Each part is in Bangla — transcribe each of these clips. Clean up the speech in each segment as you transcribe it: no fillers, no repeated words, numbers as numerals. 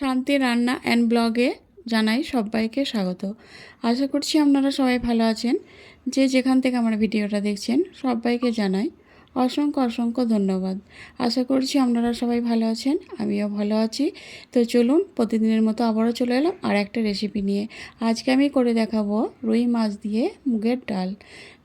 শান্তি রান্না অ্যান্ড ব্লগে জানাই সবাইকে স্বাগত। আশা করছি আপনারা সবাই ভালো আছেন। যে যেখান থেকে আমার ভিডিওটা দেখছেন সবাইকে জানাই অসংখ্য অসংখ্য ধন্যবাদ। আশা করছি আপনারা সবাই ভালো আছেন, আমিও ভালো আছি। তো চলুন প্রতিদিনের মতো আবারও চলে এলাম আর একটা রেসিপি নিয়ে। আজকে আমি করে দেখাবো রুই মাছ দিয়ে মুগের ডাল।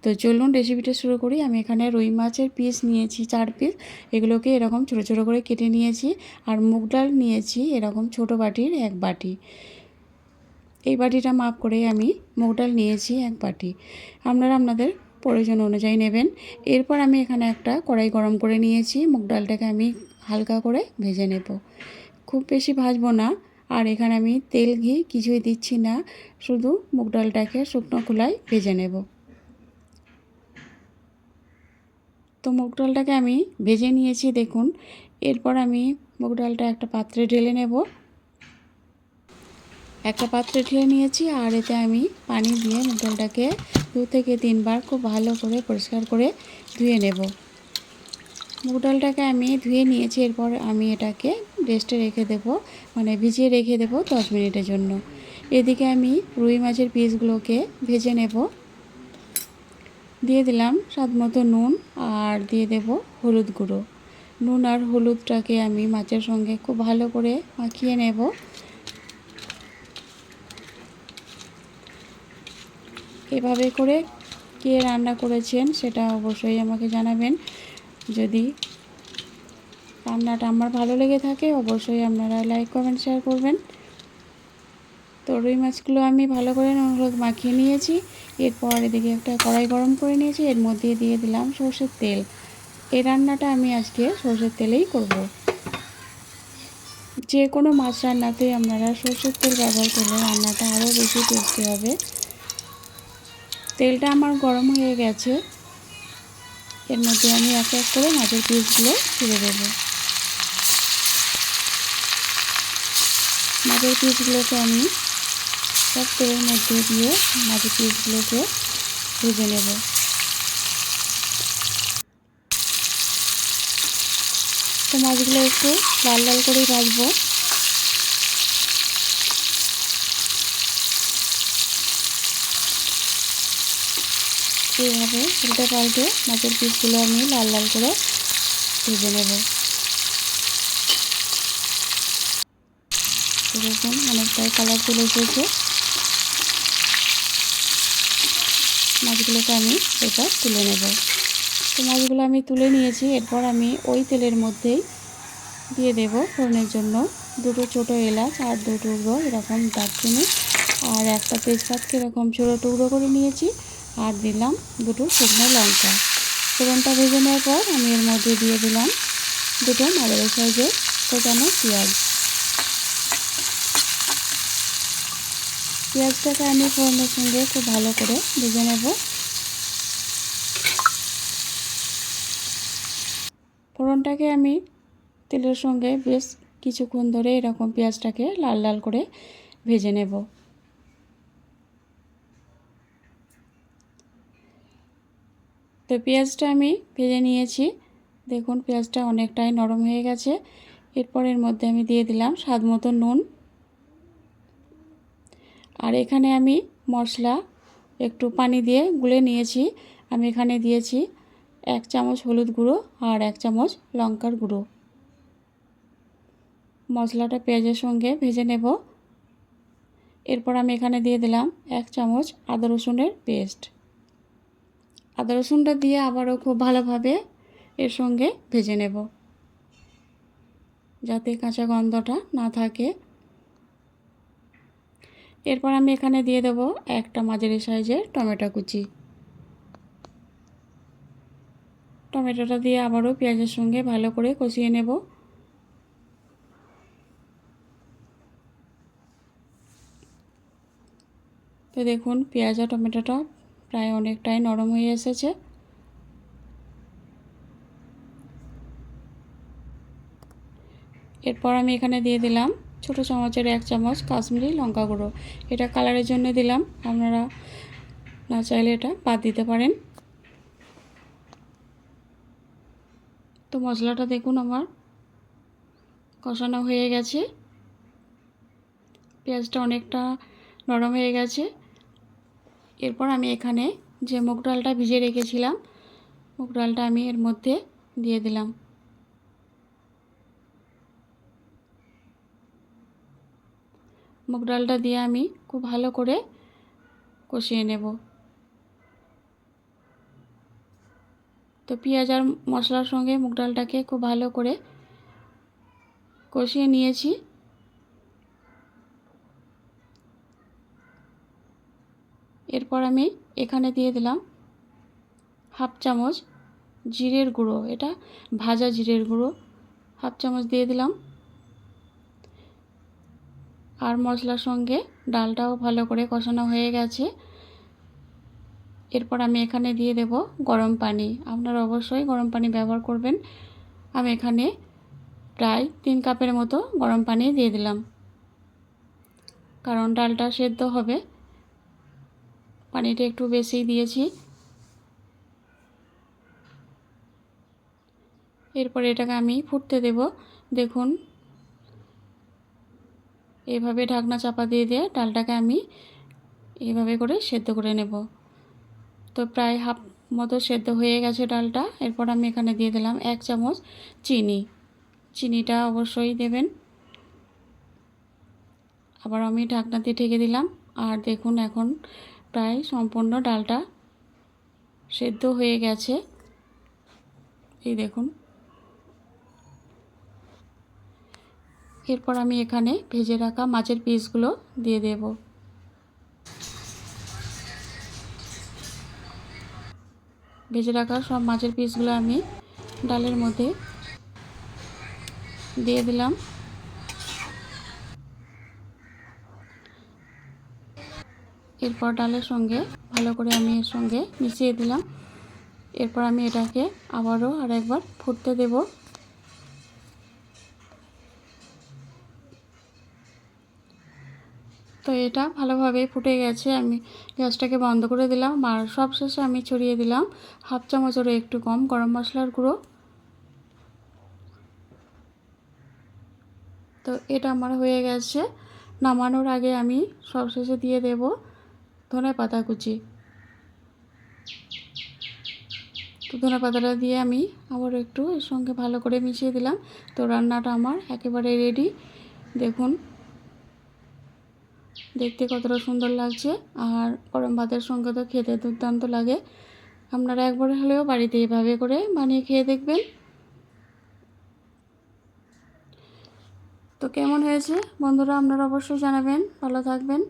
তো চলুন রেসিপিটা শুরু করি। আমি এখানে রুই মাছের পিস নিয়েছি 4 পিস, এগুলোকে এরকম ছোটো ছোটো করে কেটে নিয়েছি। আর মুগ ডাল নিয়েছি এরকম ছোটো বাটির 1 বাটি। এই বাটিটা মাপ করে আমি মুগ ডাল নিয়েছি 1 বাটি। আপনারা আপনাদের প্রয়োজন অনুযায়ী নেবেন। এরপর আমি এখানে একটা কড়াই গরম করে নিয়েছি। মুগ ডালটাকে আমি হালকা করে ভেজে নেব, খুব বেশি ভাজবো না। আর এখানে আমি তেল ঘি কিছুই দিচ্ছি না, শুধু মুগ ডালটাকে শুকনো খোলায় ভেজে নেব। তো মুগ ডালটাকে আমি ভেজে নিয়েছি দেখুন। এরপর আমি মুগ ডালটা একটা পাত্রে ঢেলে নেব। একটা পাত্রে ঢেলে নিয়েছি আর এতে আমি পানি দিয়ে মুগ ডালটাকে 2 থেকে 3 বার খুব ভালো করে পরিষ্কার করে ধুয়ে নেব। মুগ ডালটাকে আমি ধুয়ে নিয়েছি। এরপর আমি এটাকে রেস্টে রেখে দেব, মানে ভিজিয়ে রেখে দেব 10 মিনিটের জন্য। এদিকে আমি রুই মাছের পিসগুলোকে ভেজে নেব। দিয়ে দিলাম স্বাদ মতো নুন আর দিয়ে দেব হলুদ গুঁড়ো। নুন আর হলুদটাকে আমি মাছের সঙ্গে খুব ভালো করে মাখিয়ে নেব। এভাবে করে কে রান্না করেছেন সেটা অবশ্যই আমাকে জানাবেন। যদি রান্নাটা আমার ভালো লেগে থাকে অবশ্যই আপনারা লাইক কমেন্ট শেয়ার করবেন। তো রুই মাছগুলো আমি ভালো করে নুন হলুদ মাখিয়ে নিয়েছি। এরপর এদিকে একটা কড়াই গরম করে নিয়েছি, এর মধ্যে দিয়ে দিলাম সরষের তেল। এই রান্নাটা আমি আজকে সরষের তেলেই করব। যে কোনো মাছ রান্নাতে আপনারা সরষের তেল ব্যবহার করলে রান্নাটা আরও বেশি টেস্টি হবে। তেলটা আমার গরম হয়ে গেছে, এর মধ্যে আমি এক এক করে মাছের পিসগুলো ছেড়ে দেব। মাছের পিসগুলোকে আমি সব তেলের মধ্যে দিয়ে মাছের পিসগুলোকে ভেজে নেব। তো মাছগুলো একটু লাল লাল করেই ভাজবো। এইভাবে উল্টে পাল্টে মাছের পিসগুলো আমি লাল লাল করে ভেজে নেব। দেখুন অনেকটাই কালার চলে এসেছে। মাছগুলোকে আমি এবার তুলে নেব। তো মাছগুলো আমি তুলে নিয়েছি। এরপর আমি ওই তেলের মধ্যেই দিয়ে দেব ফোড়নের জন্য 2টো ছোটো এলাচ আর 2 টুকরো এরকম দারচিনি আর একটা তেজপাতকে এরকম ছোটো টুকরো করে নিয়েছি। আর দিলাম 2টো শুকনো লঙ্কা। ফোড়নটা ভেজে নেওয়ার পর আমি এর মধ্যে দিয়ে দিলাম 2টো মাঝারি সাইজের কোচানো পেঁয়াজ। পেঁয়াজটাকে আমি ফোড়নের সঙ্গে খুব ভালো করে ভেজে নেব। ফোড়নটাকে আমি তেলের সঙ্গে বেশ কিছুক্ষণ ধরে এরকম পেঁয়াজটাকে লাল লাল করে ভেজে নেব। তো পেঁয়াজটা আমি ভেজে নিয়েছি, দেখুন পেঁয়াজটা অনেকটাই নরম হয়ে গেছে। এরপর এর মধ্যে আমি দিয়ে দিলাম স্বাদ মতো নুন। আর এখানে আমি মশলা একটু পানি দিয়ে গুলে নিয়েছি। আমি এখানে দিয়েছি 1 চামচ হলুদ গুঁড়ো আর 1 চামচ লঙ্কার গুঁড়ো। মশলাটা পেঁয়াজের সঙ্গে ভেজে নেব। এরপর আমি এখানে দিয়ে দিলাম 1 চামচ আদা রসুনের পেস্ট। আদা রসুনটা দিয়ে আবারও খুব ভালোভাবে এর সঙ্গে ভেজে নেব, যাতে কাঁচা গন্ধটা না থাকে। এরপর আমি এখানে দিয়ে দেব একটা মাঝারি সাইজের টমেটো কুচি। টমেটোটা দিয়ে আবারও পেঁয়াজের সঙ্গে ভালো করে কষিয়ে নেব। তো দেখুন পেঁয়াজ আর টমেটোটা প্রায় অনেকটাই নরম হয়ে এসেছে। এরপর আমি এখানে দিয়ে দিলাম ছোটো চামচের 1 চামচ কাশ্মীরি লঙ্কা গুঁড়ো। এটা কালারের জন্য দিলাম, আপনারা না চাইলে এটা বাদ দিতে পারেন। তো মশলাটা দেখুন আমার কষানো হয়ে গেছে। পেঁয়াজটা অনেকটা নরম হয়ে গেছে। এরপর আমি এখানে যে মুগ ডালটা ভিজিয়ে রেখেছিলাম, মুগ ডালটা আমি এর মধ্যে দিয়ে দিলাম। মুগ ডালটা দিয়ে আমি খুব ভালো করে কষিয়ে নেব। তো পেঁয়াজ আর মশলার সঙ্গে মুগ ডালটাকে খুব ভালো করে কষিয়ে নিয়েছি। এরপর আমি এখানে দিয়ে দিলাম হাফ চামচ জিরের গুঁড়ো, এটা ভাজা জিরের গুঁড়ো হাফ চামচ দিয়ে দিলাম। আর মশলার সঙ্গে ডালটাও ভালো করে কষানো হয়ে গেছে। এরপর আমি এখানে দিয়ে দেব গরম পানি। আপনারা অবশ্যই গরম পানি ব্যবহার করবেন। আমি এখানে প্রায় 3 কাপের মতো গরম পানি দিয়ে দিলাম, কারণ ডালটা সেদ্ধ হবে। পানিটা একটু বেশি দিয়েছি। এরপর এটাকে আমি ফুটতে দেব। দেখুন, এভাবে ঢাকনা চাপা দিয়ে ডালটাকে আমি এইভাবে করে সেদ্ধ করে নেব। তো প্রায় হাফ মতো সেদ্ধ হয়ে গেছে ডালটা। এরপর আমি এখানে দিয়ে দিলাম 1 চামচ চিনি। চিনিটা অবশ্যই দেবেন। আবার আমি ঢাকনা দিয়ে ঢেকে দিলাম। আর দেখুন, এখন প্রায় সম্পূর্ণ ডালটা সেদ্ধ হয়ে গেছে। এই দেখুন। এরপর আমি এখানে ভেজে রাখা মাছের পিসগুলো দিয়ে দেব। ভেজে রাখা সব মাছের পিসগুলো আমি ডালের মধ্যে দিয়ে দিলাম। এরপর ডালের সঙ্গে ভালো করে আমি এর সঙ্গে মিশিয়ে দিলাম। এরপর আমি এটাকে আবারও আরেকবার ফুটতে দেব। তো এটা ভালোভাবে ফুটে গেছে। আমি গ্যাসটাকে বন্ধ করে দিলাম। আর সবশেষে আমি ছড়িয়ে দিলাম হাফ চামচেরও একটু কম গরম মশলার গুঁড়ো। তো এটা আমার হয়ে গেছে। নামানোর আগে আমি সবশেষে দিয়ে দেব ধনেপাতা কুচি। তো ধনেপাতাটা দিয়ে আমি আবার একটু এর সঙ্গে ভালো করে মিশিয়ে দিলাম। তো রান্নাটা আমার একেবারে রেডি। দেখুন, দেখতে কতটা সুন্দর লাগছে। আর গরম ভাতের সঙ্গে তো খেতে দুর্দান্ত লাগে। আপনারা একবার হলেও বাড়িতে এভাবে করে বানিয়ে খেয়ে দেখবেন। তো কেমন হয়েছে বন্ধুরা, আপনারা অবশ্যই জানাবেন। ভালো থাকবেন।